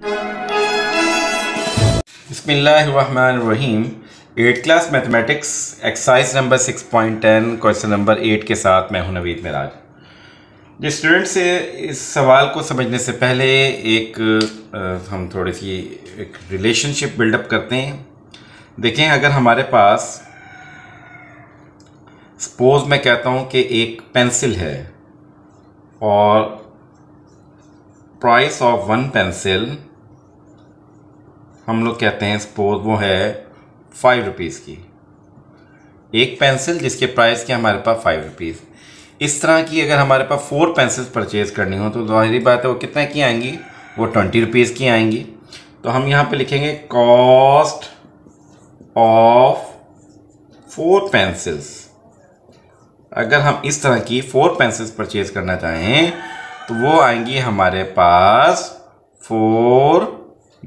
बिस्मिल्लाहिर्रहमानिर्रहीम। 8th class mathematics exercise number 6.10 question number 8 के साथ मैं हूं नवीद मिराज। जो स्टूडेंट से इस सवाल को समझने से पहले हम थोड़ी सी एक रिलेशनशिप बिल्डअप करते हैं। देखें, अगर हमारे पास सपोज मैं कहता हूं कि एक पेंसिल है और प्राइस ऑफ वन पेंसिल हम लोग कहते हैं सपोज वो है 5 रुपीज़ की। एक पेंसिल जिसके प्राइस के हमारे पास 5 रुपीज़। इस तरह की अगर हमारे पास 4 पेंसिल्स परचेज़ करनी हो तो ज़ाहिरी बात है वो कितने की आएंगी, वो 20 रुपीज़ की आएंगी। तो हम यहाँ पे लिखेंगे कॉस्ट ऑफ 4 पेंसिल्स। अगर हम इस तरह की 4 पेंसिल्स परचेज़ करना चाहें तो वो आएंगी हमारे पास 4 ×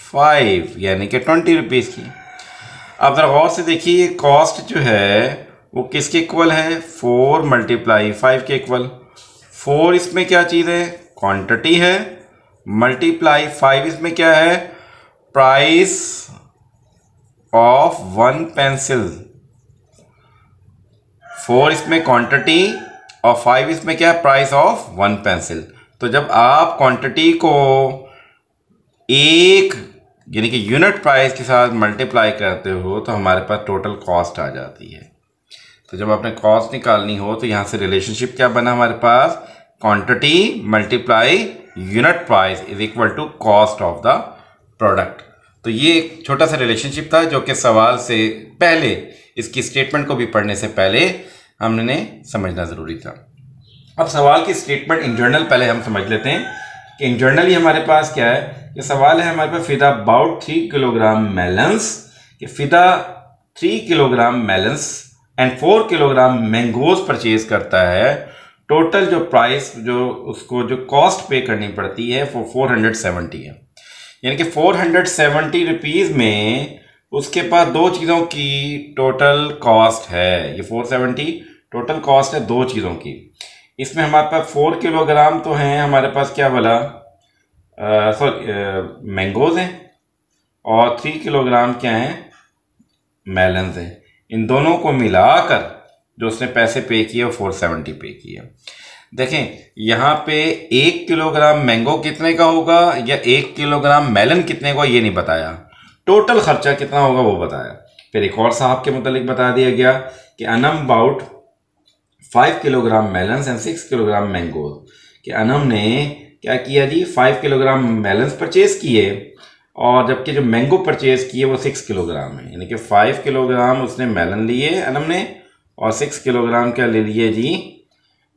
5 यानी कि 20 रुपीज़ की। अब ज़रा गौर से देखिए, कॉस्ट जो है वो किसके इक्वल है, 4 × 5 के इक्वल। 4 इसमें क्या चीज़ है, क्वांटिटी है, मल्टीप्लाई 5 इसमें क्या है, प्राइस ऑफ वन पेंसिल। 4 इसमें क्वांटिटी और 5 इसमें क्या है, प्राइस ऑफ वन पेंसिल। तो जब आप क्वांटिटी को एक यानी कि यूनिट प्राइस के साथ मल्टीप्लाई करते हो तो हमारे पास टोटल कॉस्ट आ जाती है। तो जब आपने कॉस्ट निकालनी हो तो यहाँ से रिलेशनशिप क्या बना हमारे पास, quantity multiply unit price is equal to cost of the product. तो ये एक छोटा सा रिलेशनशिप था जो कि सवाल से पहले, इसकी स्टेटमेंट को भी पढ़ने से पहले हमने समझना ज़रूरी था। अब सवाल की स्टेटमेंट इन जनरल पहले हम समझ लेते हैं कि इन जनरली हमारे पास क्या है। ये सवाल है हमारे पास फिदा अबाउट 3 किलोग्राम मेलन्स, कि फिदा 3 kilogram melons and 4 kilogram mangoes purchase करता है। टोटल जो प्राइस जो उसको जो कॉस्ट पे करनी पड़ती है वो 470 है। यानी कि 470 रुपीज़ में उसके पास दो चीज़ों की टोटल कॉस्ट है। ये 470 टोटल कॉस्ट है दो चीज़ों की। इसमें हमारे पास 4 किलोग्राम तो हैं हमारे पास क्या बोला, मैंगोज हैं, और 3 किलोग्राम क्या हैं, मेलन्स हैं। इन दोनों को मिलाकर जो उसने पैसे पे किए वो 470 पे किए। देखें यहाँ पे 1 किलोग्राम मैंगो कितने का होगा या 1 किलोग्राम मेलन कितने का ये नहीं बताया, टोटल खर्चा कितना होगा वो बताया। फिर एक और साहब के मुतालिक बता दिया गया कि Anam about 5 kilogram melons and 6 kilogram mangoes. कि अनम ने क्या किया जी, 5 किलोग्राम मेलन्स परचेज किए और जबकि जो मैंगो परचेज किए वो 6 किलोग्राम है। यानी कि 5 किलोग्राम उसने मेलन लिए अनम ने और 6 किलोग्राम क्या ले लिए जी,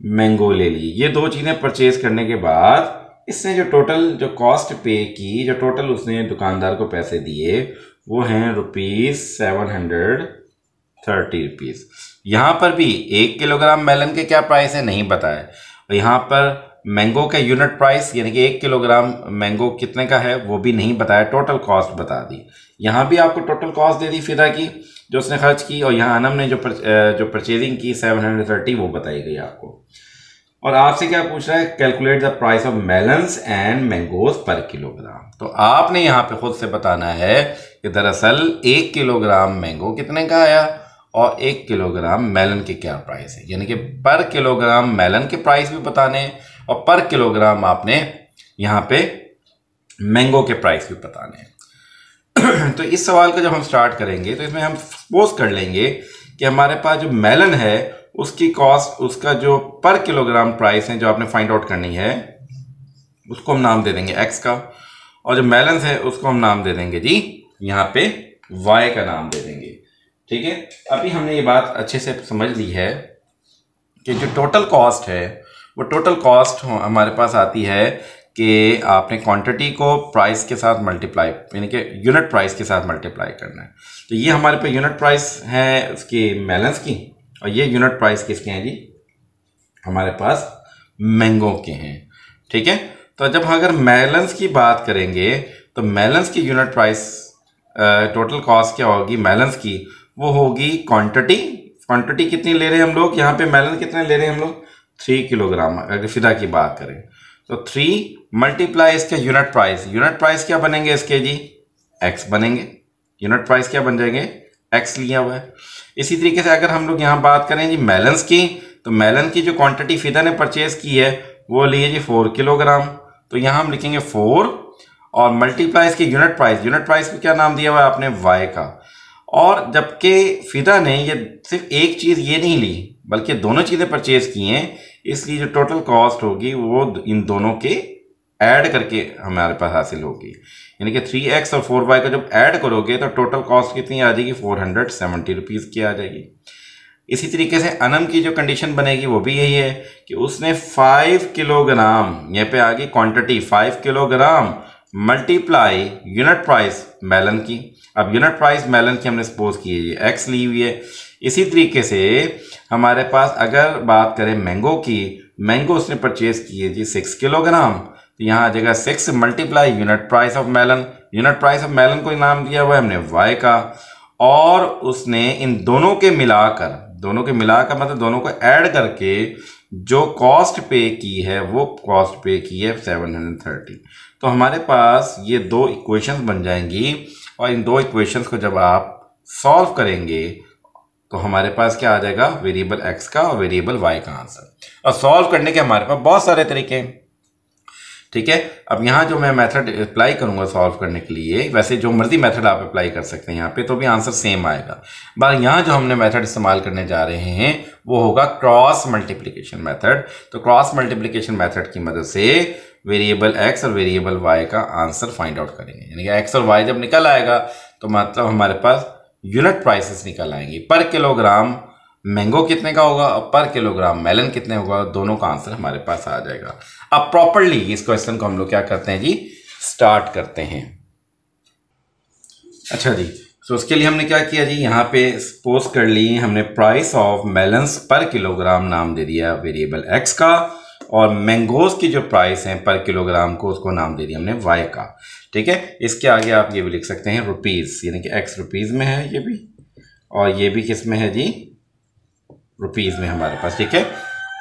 मैंगो ले लिए। ये दो चीज़ें परचेज करने के बाद इसने जो टोटल जो कॉस्ट पे की, जो टोटल उसने दुकानदार को पैसे दिए वो हैं ₹730। यहाँ पर भी 1 किलोग्राम मेलन के क्या प्राइस है नहीं बताया, और यहाँ पर मैंगो का यूनिट प्राइस यानी कि 1 किलोग्राम मैंगो कितने का है वो भी नहीं बताया, टोटल कॉस्ट बता दी। यहाँ भी आपको टोटल कॉस्ट दे दी फिदा की जो उसने खर्च की, और यहाँ अनम ने जो परचेजिंग की 730 वो बताई गई आपको। और आपसे क्या पूछ रहा है, calculate the price of melons and mangoes पर किलोग्राम। तो आपने यहाँ पे खुद से बताना है कि दरअसल 1 किलोग्राम मैंगो कितने का आया और 1 किलोग्राम मेलन के क्या प्राइस है। यानी कि पर किलोग्राम मेलन के प्राइस भी बताने और पर किलोग्राम आपने यहाँ पे मैंगो के प्राइस भी बताने हैं। तो इस सवाल को जब हम स्टार्ट करेंगे तो इसमें हम सपोज कर लेंगे कि हमारे पास जो मेलन है उसकी कॉस्ट, उसका जो पर किलोग्राम प्राइस है जो आपने फाइंड आउट करनी है उसको हम नाम दे देंगे x का, और जो मेलन है उसको हम नाम दे देंगे जी यहाँ पे y का नाम दे देंगे। ठीक है, अभी हमने ये बात अच्छे से समझ ली है कि जो टोटल कॉस्ट है वो टोटल कॉस्ट हमारे पास आती है कि आपने क्वांटिटी को प्राइस के साथ मल्टीप्लाई यानी कि यूनिट प्राइस के साथ मल्टीप्लाई करना है। तो ये हमारे पे यूनिट प्राइस है उसकी मेलन्स की, और ये यूनिट प्राइस किसके हैं जी, हमारे पास मैंगो के हैं। ठीक है, तो जब अगर मेलन्स की बात करेंगे तो मेलन्स की यूनिट प्राइस टोटल कॉस्ट क्या होगी मेलन्स की, वो होगी क्वांटिटी। क्वांटिटी कितनी ले रहे हैं हम लोग, यहाँ पे मेलन कितने ले रहे हैं हम लोग, 3 किलोग्राम अगर फिदा की बात करें तो 3 मल्टीप्लाई इसके यूनिट प्राइस क्या बनेंगे इसके जी, x बनेंगे। यूनिट प्राइस क्या बन जाएंगे, x लिया हुआ है। इसी तरीके से अगर हम लोग यहाँ बात करें जी मेलन्स की, तो मेलन की जो क्वांटिटी फिदा ने परचेज की है वो ली है जी 4 किलोग्राम। तो यहाँ हम लिखेंगे 4 और मल्टीप्लाई इसकी यूनिट प्राइस को क्या नाम दिया हुआ है आपने, y का। और जबकि फिदा ने ये सिर्फ एक चीज़ ये नहीं ली बल्कि दोनों चीज़ें परचेज की हैं, इसलिए जो टोटल कॉस्ट होगी वो इन दोनों के ऐड करके हमारे पास हासिल होगी। यानी कि 3x और 4y को जब ऐड करोगे तो टोटल कॉस्ट कितनी आ जाएगी, 470 रुपीज़ की आ जाएगी। इसी तरीके से अनम की जो कंडीशन बनेगी वो भी यही है कि उसने 5 किलोग्राम, यहाँ पे आ गई quantity 5 kilogram multiply unit price melon की। अब यूनिट प्राइस मेलन की हमने सपोज की है x ली हुई है। इसी तरीके से हमारे पास अगर बात करें मैंगो की, मैंगो उसने परचेज की है जी 6 किलोग्राम, तो यहाँ आ जाएगा 6 multiply unit price of melon. Unit price of melon को नाम दिया हुआ है हमने y का, और उसने इन दोनों के मिलाकर मतलब दोनों को ऐड करके जो कॉस्ट पे की है वो कॉस्ट पे की है 730। तो हमारे पास ये दो इक्वेशंस बन जाएंगी, और इन दो इक्वेशंस को जब आप सॉल्व करेंगे तो हमारे पास क्या आ जाएगा, वेरिएबल x का और वेरिएबल y का आंसर। और सॉल्व करने के हमारे पास बहुत सारे तरीके हैं, ठीक है। अब यहाँ जो मैं मेथड अप्लाई करूँगा सॉल्व करने के लिए, वैसे जो मर्जी मेथड आप अप्लाई कर सकते हैं यहाँ पे, तो भी आंसर सेम आएगा। बस यहाँ जो हमने मेथड इस्तेमाल करने जा रहे हैं वो होगा क्रॉस मल्टीप्लिकेशन मेथड। तो क्रॉस मल्टीप्लिकेशन मेथड की मदद से वेरिएबल x और वेरिएबल y का आंसर फाइंड आउट करेंगे। यानी कि x और y जब निकल आएगा तो मतलब हमारे पास यूनिट प्राइसेस निकल आएंगी। पर किलोग्राम मैंगो कितने का होगा और पर किलोग्राम मेलन कितने होगा, दोनों का आंसर हमारे पास आ जाएगा। अब प्रॉपर्ली इस क्वेश्चन को हम लोग क्या करते हैं जी, स्टार्ट करते हैं। अच्छा जी, तो उसके लिए हमने क्या किया जी, यहाँ पे सपोज कर ली हमने प्राइस ऑफ मेलन्स पर किलोग्राम नाम दे दिया वेरिएबल x का, और मैंगोज की जो प्राइस है पर किलोग्राम को उसको नाम दे दिया हमने y का, ठीक है। इसके आगे आप ये भी लिख सकते हैं रुपीज़, यानी कि x रुपीज़ में है ये भी, और ये भी किस में है जी, रुपीज़ में हमारे पास, ठीक है।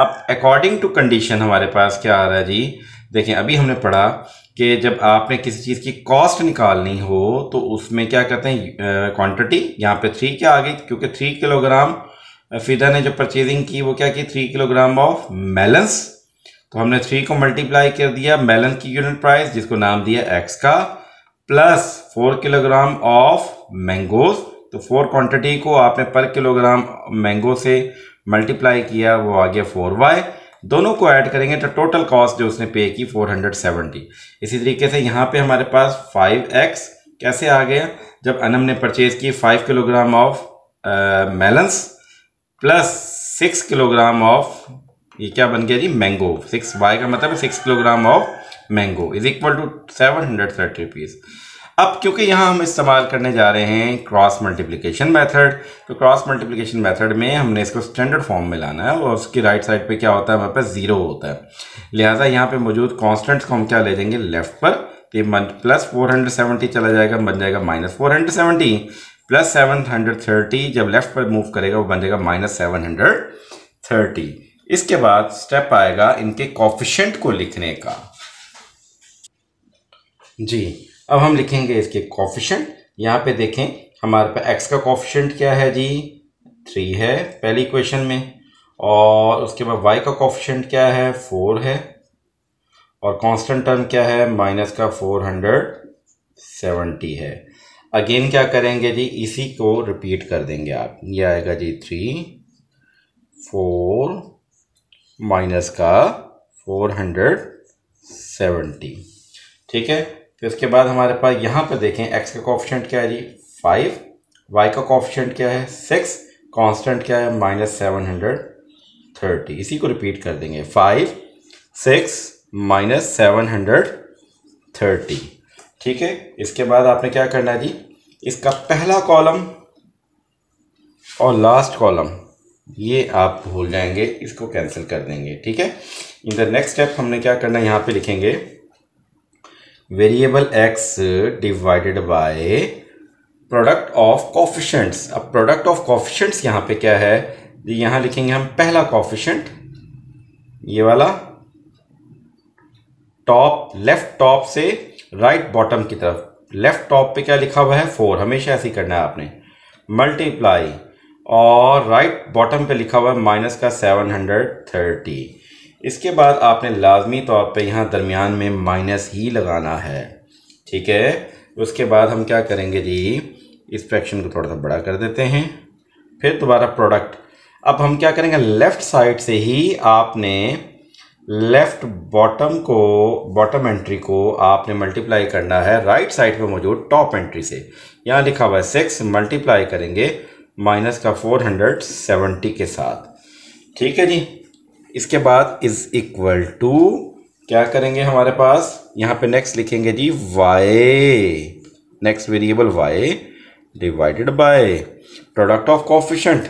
अब अकॉर्डिंग टू कंडीशन हमारे पास क्या आ रहा है जी, देखें अभी हमने पढ़ा कि जब आपने किसी चीज़ की कॉस्ट निकालनी हो तो उसमें क्या करते हैं, क्वांटिटी। यहाँ पे 3 क्या आ गई, क्योंकि 3 किलोग्राम फिदा ने जो परचेजिंग की वो क्या की, 3 किलोग्राम ऑफ मेलन्स। तो हमने 3 को मल्टीप्लाई कर दिया मेलन की यूनिट प्राइस जिसको नाम दिया x का, प्लस 4 किलोग्राम ऑफ मैंगोज। तो 4 क्वांटिटी को आपने पर किलोग्राम मैंगो से मल्टीप्लाई किया, वो आ गया 4y। दोनों को ऐड करेंगे तो टोटल कॉस्ट जो उसने पे की 470। इसी तरीके से यहाँ पे हमारे पास 5x कैसे आ गया, जब अनम ने परचेज की 5 kilogram of melons plus 6 kilogram of, ये क्या बन गया जी, मैंगो। 6y का मतलब 6 kilogram of mango is equal to 730 rupees. अब क्योंकि यहाँ हम इस्तेमाल करने जा रहे हैं क्रॉस मल्टीप्लिकेशन मेथड, तो क्रॉस मल्टीप्लिकेशन मेथड में हमने इसको स्टैंडर्ड फॉर्म में लाना है, और उसकी राइट साइड पे क्या होता है, हमारे पास 0 होता है। लिहाजा यहाँ पे मौजूद कॉन्स्टेंट्स को हम क्या ले जाएंगे, लेफ्ट पर। तो ये प्लस 470 चला जाएगा, बन जाएगा माइनस 470, प्लस 730 जब लेफ्ट पर मूव करेगा वो बन जाएगा माइनस 730। इसके बाद स्टेप आएगा इनके कोफिशिएंट को लिखने का जी। अब हम लिखेंगे इसके कोफिशिएंट। यहाँ पे देखें हमारे पास x का कोफिशिएंट क्या है जी, 3 है पहली इक्वेशन में, और उसके बाद y का कोफिशिएंट क्या है, 4 है, और कांस्टेंट टर्म क्या है, माइनस का 470 है। अगेन क्या करेंगे जी, इसी को रिपीट कर देंगे आप। ये आएगा जी 3 4 माइनस का 470, ठीक है। फिर उसके बाद हमारे पास यहाँ पर देखें x का कोफिशिएंट क्या है जी 5, y का कोफिशिएंट क्या है 6, कांस्टेंट क्या है माइनस 730। इसी को रिपीट कर देंगे 5 6 माइनस 730, ठीक है। इसके बाद आपने क्या करना है जी, इसका पहला कॉलम और लास्ट कॉलम ये आप भूल जाएंगे, इसको कैंसिल कर देंगे, ठीक है। इन द नेक्स्ट स्टेप हमने क्या करना है, यहाँ पे लिखेंगे variable x divided by product of coefficients. अब प्रोडक्ट ऑफ कोफिशिएंट्स यहाँ पे क्या है, यहाँ लिखेंगे हम पहला कोफिशिएंट ये वाला, टॉप लेफ्ट टॉप से राइट बॉटम की तरफ, लेफ्ट टॉप पे क्या लिखा हुआ है 4, हमेशा ऐसे ही करना है आपने, मल्टीप्लाई, और राइट बॉटम पे लिखा हुआ है माइनस का 730। इसके बाद आपने लाजमी तौर पे यहाँ दरमियान में माइनस ही लगाना है, ठीक है। उसके बाद हम क्या करेंगे जी, इस फ्रैक्शन को थोड़ा सा बड़ा कर देते हैं, फिर दोबारा प्रोडक्ट। अब हम क्या करेंगे, लेफ़्ट साइड से ही आपने लेफ़्ट बॉटम को, बॉटम एंट्री को आपने मल्टीप्लाई करना है राइट साइड पे मौजूद टॉप एंट्री से। यहाँ लिखा हुआ है 6, मल्टीप्लाई करेंगे माइनस का 470 के साथ, ठीक है जी। इसके बाद इज़ इक्वल टू क्या करेंगे, हमारे पास यहाँ पे नेक्स्ट लिखेंगे जी y, next variable y divided by product of coefficient.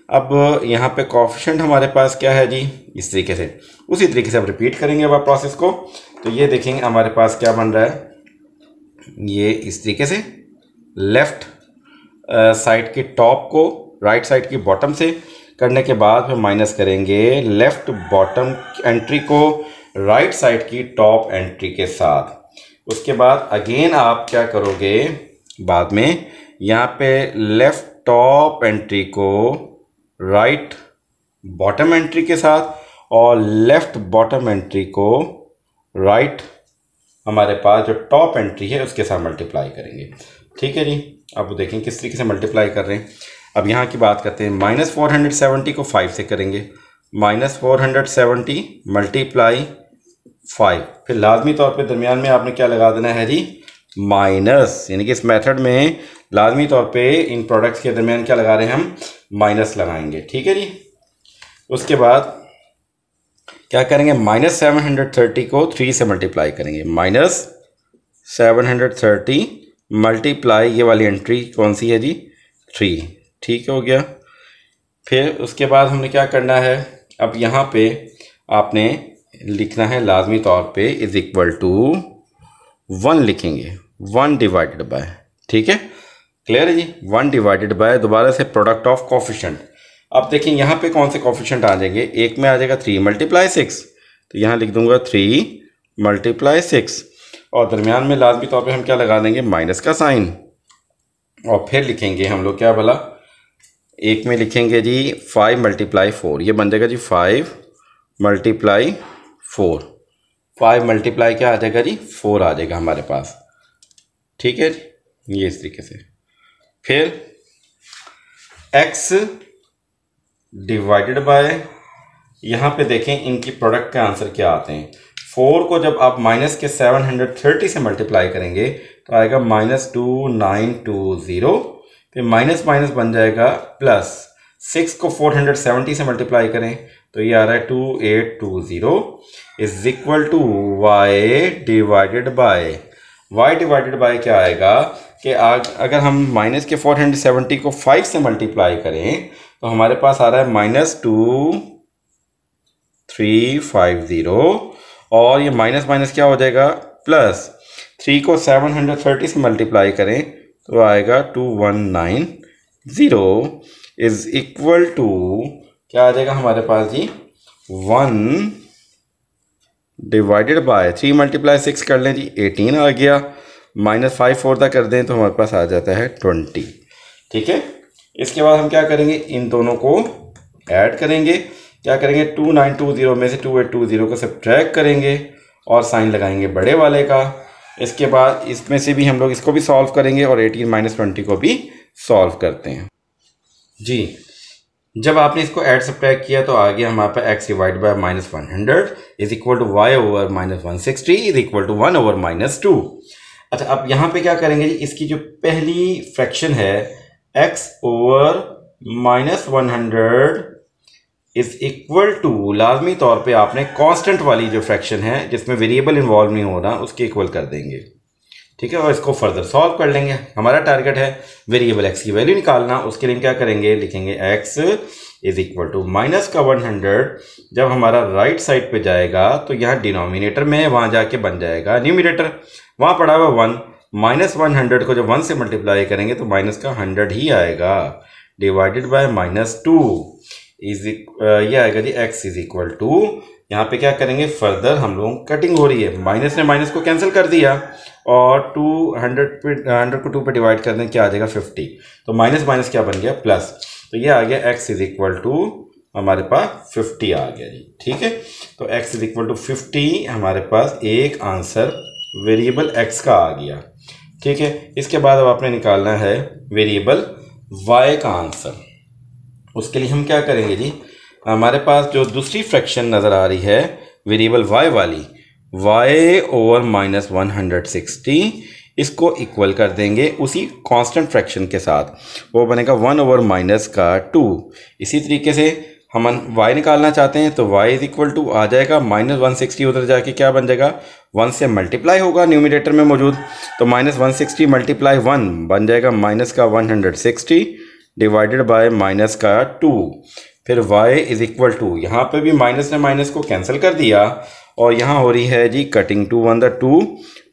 अब यहाँ पे कोफिशिएंट हमारे पास क्या है जी, इस तरीके से, उसी तरीके से अब रिपीट करेंगे अब प्रोसेस को। तो ये देखेंगे हमारे पास क्या बन रहा है, ये इस तरीके से लेफ्ट साइड की टॉप को राइट साइड की बॉटम से करने के बाद फिर माइनस करेंगे लेफ्ट बॉटम एंट्री को राइट साइड की टॉप एंट्री के साथ। उसके बाद अगेन आप क्या करोगे, बाद में यहाँ पे लेफ्ट टॉप एंट्री को राइट बॉटम एंट्री के साथ और लेफ्ट बॉटम एंट्री को राइट हमारे पास जो टॉप एंट्री है उसके साथ मल्टीप्लाई करेंगे, ठीक है जी। अब देखें किस तरीके से मल्टीप्लाई कर रहे हैं। अब यहाँ की बात करते हैं, माइनस 470 को 5 से करेंगे, माइनस 470 मल्टीप्लाई 5, फिर लाजमी तौर पे दरमियान में आपने क्या लगा देना है जी, माइनस, यानी कि इस मेथड में लाजमी तौर पे इन प्रोडक्ट्स के दरमियान क्या लगा रहे हैं हम, माइनस लगाएंगे, ठीक है जी। उसके बाद क्या करेंगे, माइनस 730 को 3 से मल्टीप्लाई करेंगे, माइनस 730 मल्टीप्लाई, ये वाली एंट्री कौन सी है जी, 3, ठीक हो गया। फिर उसके बाद हमने क्या करना है, अब यहाँ पे आपने लिखना है लाजमी तौर पे इज इक्वल टू 1 लिखेंगे, 1 डिवाइडेड बाय, ठीक है, क्लियर है जी, 1 डिवाइडेड बाय दोबारा से प्रोडक्ट ऑफ कोफिशिएंट। अब देखें यहाँ पे कौन से कोफिशिएंट आ जाएंगे, एक में आ जाएगा 3 मल्टीप्लाई 6, तो यहाँ लिख दूंगा 3 मल्टीप्लाई 6, और दरमियान में लाजमी तौर पे हम क्या लगा देंगे, माइनस का साइन, और फिर लिखेंगे हम लोग क्या भला, एक में लिखेंगे जी 5 मल्टीप्लाई 4, ये बन जाएगा जी 5 मल्टीप्लाई 4, 5 मल्टीप्लाई क्या आ जाएगा जी, 4 आ जाएगा हमारे पास, ठीक है जी, ये इस तरीके से। फिर x डिवाइडेड बाय, यहाँ पे देखें इनकी प्रोडक्ट के आंसर क्या आते हैं। 4 को जब आप माइनस के 730 से मल्टीप्लाई करेंगे तो आएगा माइनस 2920, फिर माइनस माइनस बन जाएगा प्लस, 6 को 470 से मल्टीप्लाई करें तो ये आ रहा है 2820 is equal to y divided by, y divided by क्या आएगा कि अगर हम माइनस के 470 को 5 से मल्टीप्लाई करें तो हमारे पास आ रहा है माइनस 2350, और ये माइनस माइनस क्या हो जाएगा प्लस, 3 को 730 से मल्टीप्लाई करें तो आएगा 2190 इज इक्वल टू क्या आ जाएगा हमारे पास जी, 1 डिवाइडेड बाय 3 मल्टीप्लाई 6 कर लें जी 18 आ गया, माइनस 5 4 तक कर दें तो हमारे पास आ जाता है 20, ठीक है। इसके बाद हम क्या करेंगे, इन दोनों को ऐड करेंगे, क्या करेंगे 2920 में से 2820 को सब्ट्रैक्ट करेंगे और साइन लगाएंगे बड़े वाले का। इसके बाद इसमें से भी हम लोग इसको भी सॉल्व करेंगे और 18 माइनस 20 को भी सॉल्व करते हैं जी। जब आपने इसको ऐड सब्ट्रैक्ट किया तो आ गया हमारे पास x divide by minus 100 is equal to y over minus 160 is equal to 1 over minus 2। अच्छा, अब यहाँ पे क्या करेंगे जी, इसकी जो पहली फ्रैक्शन है x over minus 100 is equal to, लाजमी तौर पे आपने कांस्टेंट वाली जो फ्रैक्शन है जिसमें वेरिएबल इन्वॉल्व नहीं हो रहा उसके इक्वल कर देंगे, ठीक है, और इसको फर्दर सॉल्व कर लेंगे। हमारा टारगेट है वेरिएबल x की वैल्यू निकालना, उसके लिए क्या करेंगे, लिखेंगे x is equal to minus का 100, जब हमारा राइट साइड पे जाएगा तो यहाँ डिनोमिनेटर में है, वहाँ जाके बन जाएगा न्यूमिनेटर, वहाँ पड़ा हुआ 1, माइनस 100 को जब 1 से मल्टीप्लाई करेंगे तो माइनस का 100 ही आएगा, डिवाइडेड बाय माइनस 2 इज ये आएगा जी x इज इक्वल टू यहाँ पे क्या करेंगे, फर्दर हम लोग कटिंग हो रही है, माइनस ने माइनस को कैंसिल कर दिया और 100 को 2 पे डिवाइड कर दें, क्या आ जाएगा 50। तो माइनस माइनस क्या बन गया, प्लस। तो ये आ गया x इज इक्वल टू हमारे पास 50 आ गया जी। ठीक है, तो x इज इक्वल टू 50 हमारे पास एक आंसर वेरिएबल x का आ गया। ठीक है, इसके बाद अब आपने निकालना है वेरिएबल y का आंसर। उसके लिए हम क्या करेंगे जी, हमारे पास जो दूसरी फ्रैक्शन नज़र आ रही है वेरिएबल y वाली, y ओवर माइनस 160, इसको इक्वल कर देंगे उसी कांस्टेंट फ्रैक्शन के साथ, वो बनेगा 1 ओवर माइनस का 2। इसी तरीके से हम y निकालना चाहते हैं तो y इज इक्वल टू आ जाएगा माइनस 160, उधर जाके क्या बन जाएगा, 1 से मल्टीप्लाई होगा न्यूमिनेटर में मौजूद, तो माइनस 160 मल्टीप्लाई 1 बन जाएगा माइनस का 160 डिवाइडेड बाय माइनस का 2। फिर y इज इक्वल टू, यहाँ पे भी माइनस ने माइनस को कैंसिल कर दिया और यहाँ हो रही है जी कटिंग, 2 1 2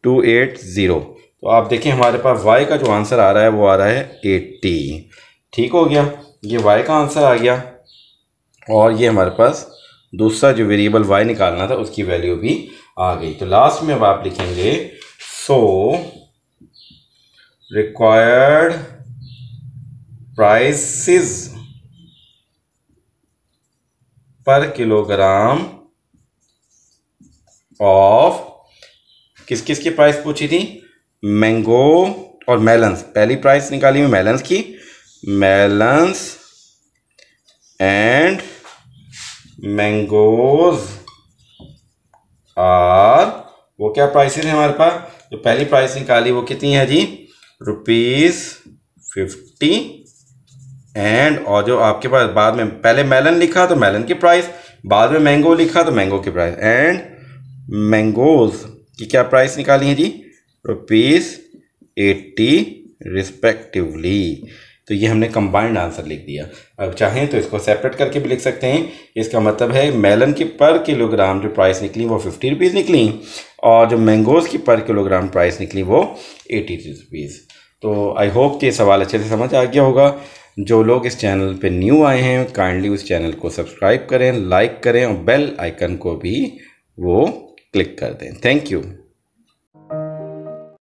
280। तो आप देखें हमारे पास y का जो आंसर आ रहा है वो आ रहा है 80। ठीक हो गया, ये y का आंसर आ गया और ये हमारे पास दूसरा जो वेरिएबल y निकालना था उसकी वैल्यू भी आ गई। तो लास्ट में अब आप लिखेंगे सो रिक्वायर्ड प्राइसेस पर किलोग्राम ऑफ, किस किस की प्राइस पूछी थी, मैंगो और मेलन्स। पहली प्राइस निकाली हुई मेलन्स की, मेलन्स एंड मैंगोज आर, वो क्या प्राइसेस है हमारे पास, जो पहली प्राइस निकाली वो कितनी है जी, ₹50। एंड और जो आपके पास बाद में पहले मेलन लिखा तो मेलन की प्राइस, बाद में मैंगो लिखा तो मैंगो की प्राइस, एंड मैंगोज की क्या प्राइस निकाली है जी, ₹80 रिस्पेक्टिवली। तो ये हमने कंबाइंड आंसर लिख दिया। अब चाहें तो इसको सेपरेट करके भी लिख सकते हैं। इसका मतलब है मेलन की पर किलोग्राम जो प्राइस निकली वो ₹50 निकली और जो मैंगोज़ की पर किलोग्राम प्राइस निकली वो ₹80। तो आई होप कि सवाल अच्छे से समझ आ गया होगा। जो लोग इस चैनल पे न्यू आए हैं काइंडली उस चैनल को सब्सक्राइब करें, लाइक करें और बेल आइकन को भी वो क्लिक कर दें। Thank you.